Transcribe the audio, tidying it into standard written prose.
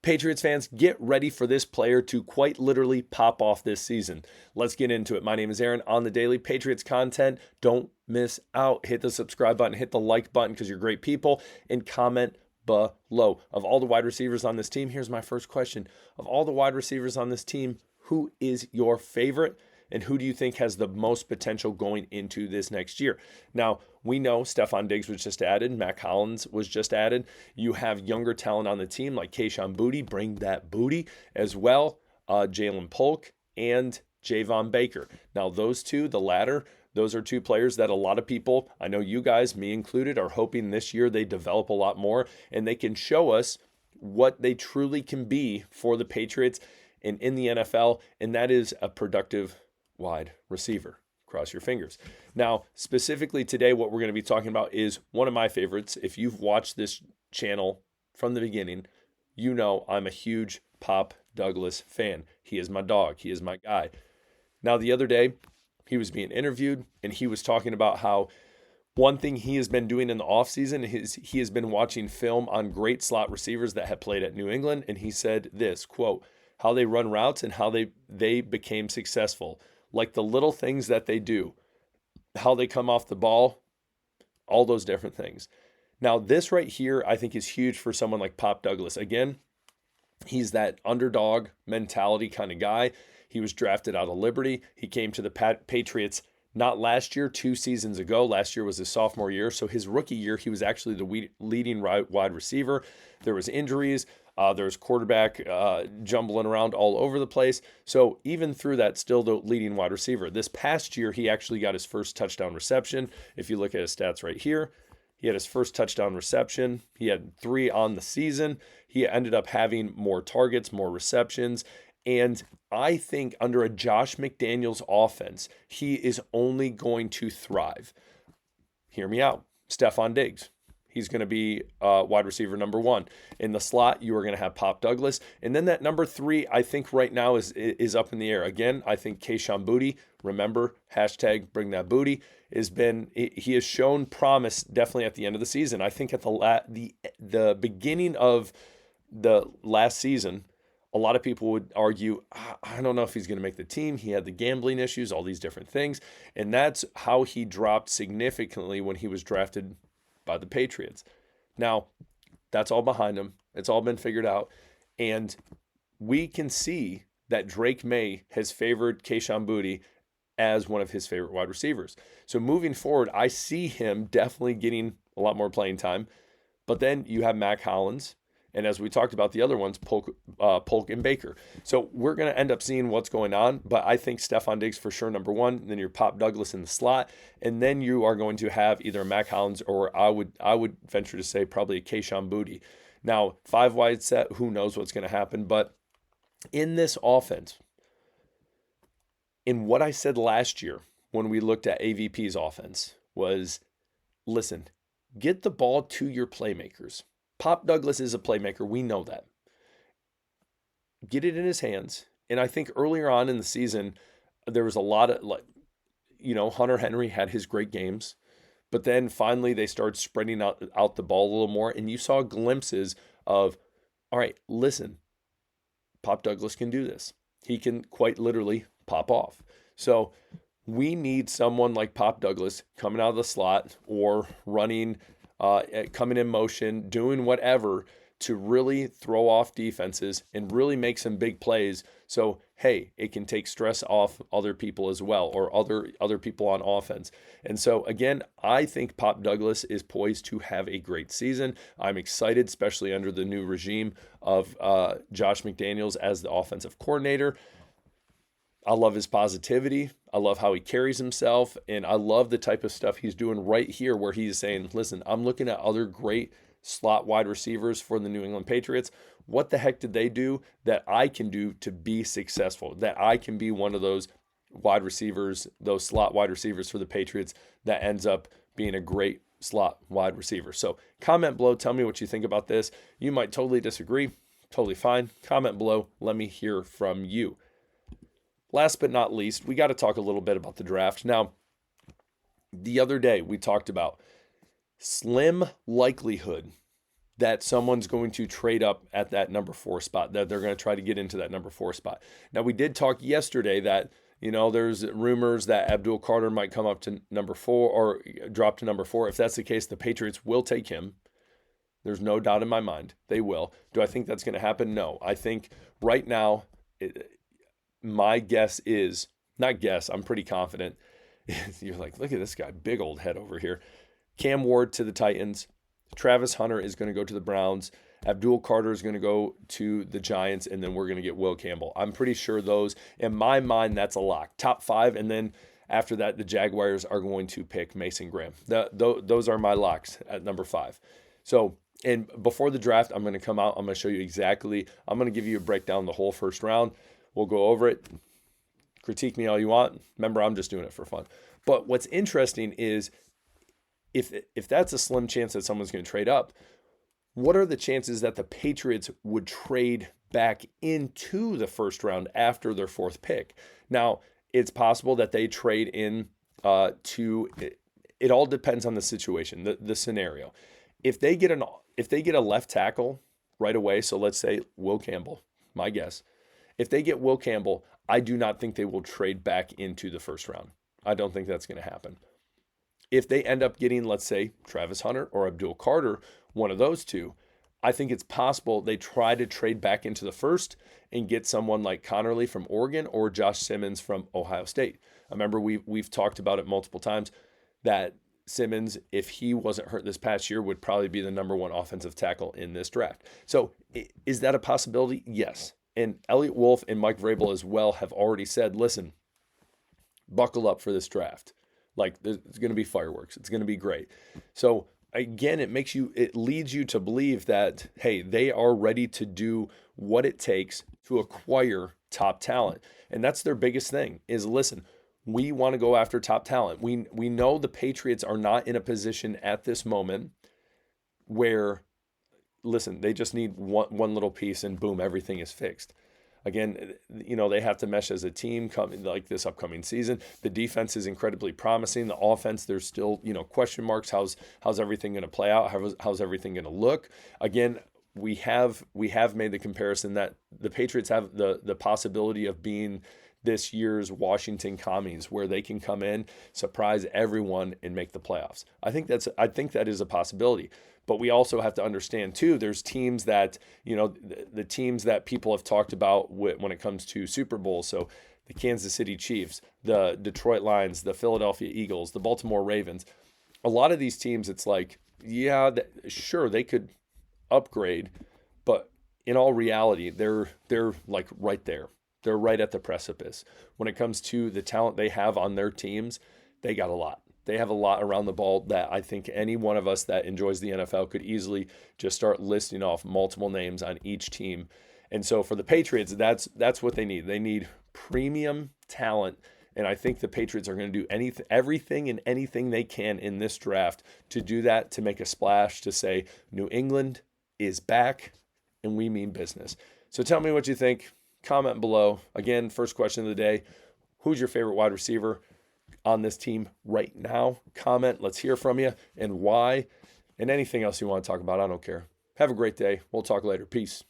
Patriots fans, get ready for this player to quite literally pop off this season. Let's get into it. My name is Aaron on the daily Patriots content. Don't miss out. Hit the subscribe button, hit the like button because you're great people, and comment below. Of all the wide receivers on this team, here's my first question. Of all the wide receivers on this team, who is your favorite? And who do you think has the most potential going into this next year? Now, we know Stephon Diggs was just added. Mac Hollins was just added. You have younger talent on the team like Kayshon Boutte, bring that booty, as well, Jalen Polk and Javon Baker. Now, those two, the latter, those are two players that a lot of people, I know you guys, me included, are hoping this year they develop a lot more and they can show us what they truly can be for the Patriots and in the NFL, and that is a productive wide receiver. Cross your fingers. Now, specifically today, what we're going to be talking about is one of my favorites. If you've watched this channel from the beginning, you know I'm a huge Pop Douglas fan. He is my dog. He is my guy. Now, the other day, he was being interviewed, and he was talking about how one thing he has been doing in the offseason is he has been watching film on great slot receivers that have played at New England, and he said this, quote, how they run routes and how they became successful. Like the little things that they do, how they come off the ball, all those different things. Now, this right here, I think is huge for someone like Pop Douglas. Again, he's that underdog mentality kind of guy. He was drafted out of Liberty. He came to the Patriots not last year, 2 seasons ago. Last year was his sophomore year. So his rookie year, he was actually the leading wide receiver. There was injuries. There's quarterback jumbling around all over the place. So even through that, still the leading wide receiver. This past year, he actually got his first touchdown reception. If you look at his stats right here, he had his first touchdown reception. He had 3 on the season. He ended up having more targets, more receptions. And I think under a Josh McDaniels offense, he is only going to thrive. Hear me out. Stephon Diggs. He's going to be wide receiver number 1. In the slot, you are going to have Pop Douglas. And then that number 3, I think right now is up in the air. Again, I think Kayshon Boutte, remember, hashtag bring that booty, he has shown promise definitely at the end of the season. I think at the beginning of the last season, a lot of people would argue, I don't know if he's going to make the team. He had the gambling issues, all these different things. And that's how he dropped significantly when he was drafted by the Patriots. Now, that's all behind him. It's all been figured out. And we can see that Drake May has favored Kayshon Boutte as one of his favorite wide receivers. So moving forward, I see him definitely getting a lot more playing time. But then you have Mac Hollins. And as we talked about the other ones, Polk and Baker. So we're going to end up seeing what's going on. But I think Stephon Diggs for sure, number 1. Then you're Pop Douglas in the slot. And then you are going to have either Mac Hollins or I would venture to say probably a Kayshon Boutte. Now, 5 wide set, who knows what's going to happen. But in this offense, in what I said last year when we looked at AVP's offense was, listen, get the ball to your playmakers. Pop Douglas is a playmaker. We know that. Get it in his hands. And I think earlier on in the season, there was a lot of, Hunter Henry had his great games. But then finally they started spreading out the ball a little more. And you saw glimpses of, all right, listen, Pop Douglas can do this. He can quite literally pop off. So we need someone like Pop Douglas coming out of the slot or running coming in motion, doing whatever to really throw off defenses and really make some big plays. So, hey, it can take stress off other people as well, or other people on offense. And so, again, I think Pop Douglas is poised to have a great season. I'm excited, especially under the new regime of Josh McDaniels as the offensive coordinator. I love his positivity. I love how he carries himself. And I love the type of stuff he's doing right here where he's saying, listen, I'm looking at other great slot wide receivers for the New England Patriots. What the heck did they do that I can do to be successful? That I can be one of those wide receivers, those slot wide receivers for the Patriots that ends up being a great slot wide receiver. So comment below. Tell me what you think about this. You might totally disagree. Totally fine. Comment below. Let me hear from you. Last but not least, we got to talk a little bit about the draft. Now, the other day we talked about slim likelihood that someone's going to trade up at that number 4 spot, that they're going to try to get into that number 4 spot. Now, we did talk yesterday that, there's rumors that Abdul Carter might come up to number 4 or drop to number 4. If that's the case, the Patriots will take him. There's no doubt in my mind. They will. Do I think that's going to happen? No. I think right now, my guess is, not guess, I'm pretty confident. You're like, look at this guy, big old head over here. Cam Ward to the Titans. Travis Hunter is going to go to the Browns. Abdul Carter is going to go to the Giants, and then we're going to get Will Campbell. I'm pretty sure those, in my mind, that's a lock. Top 5, and then after that, the Jaguars are going to pick Mason Graham. Those are my locks at number 5. So, and before the draft, I'm going to come out. I'm going to show you exactly. I'm going to give you a breakdown of the whole first round. We'll go over it. Critique me all you want. Remember, I'm just doing it for fun. But what's interesting is if that's a slim chance that someone's going to trade up, what are the chances that the Patriots would trade back into the first round after their 4th pick? Now, it's possible that they trade in it all depends on the situation, the scenario. If they get a left tackle right away, so let's say Will Campbell, my guess. If they get Will Campbell, I do not think they will trade back into the first round. I don't think that's going to happen. If they end up getting, let's say, Travis Hunter or Abdul Carter, one of those two, I think it's possible they try to trade back into the first and get someone like Connerly from Oregon or Josh Simmons from Ohio State. I remember we've talked about it multiple times that Simmons, if he wasn't hurt this past year, would probably be the number 1 offensive tackle in this draft. So is that a possibility? Yes. And Elliott Wolf and Mike Vrabel as well have already said, listen, buckle up for this draft. Like, it's going to be fireworks. It's going to be great. So again, it leads you to believe that, hey, they are ready to do what it takes to acquire top talent. And that's their biggest thing is, listen, we want to go after top talent. We know the Patriots are not in a position at this moment where, listen, they just need one little piece and boom, everything is fixed. Again, they have to mesh as a team like this upcoming season. The defense is incredibly promising. The offense, there's still, question marks. How's everything going to play out? How's everything going to look? Again, we have made the comparison that the Patriots have the possibility of being this year's Washington Commies, where they can come in, surprise everyone, and make the playoffs. I think that is a possibility. But we also have to understand, too, there's teams that, the teams that people have talked about when it comes to Super Bowl. So the Kansas City Chiefs, the Detroit Lions, the Philadelphia Eagles, the Baltimore Ravens. A lot of these teams, it's like, yeah, sure, they could upgrade. But in all reality, they're like right there. They're right at the precipice. When it comes to the talent they have on their teams, they got a lot. They have a lot around the ball that I think any one of us that enjoys the NFL could easily just start listing off multiple names on each team. And so for the Patriots, that's what they need. They need premium talent. And I think the Patriots are going to do everything and anything they can in this draft to do that, to make a splash, to say New England is back and we mean business. So tell me what you think. Comment below. Again, first question of the day, who's your favorite wide receiver on this team right now? Comment. Let's hear from you and why, and anything else you want to talk about. I don't care. Have a great day. We'll talk later. Peace.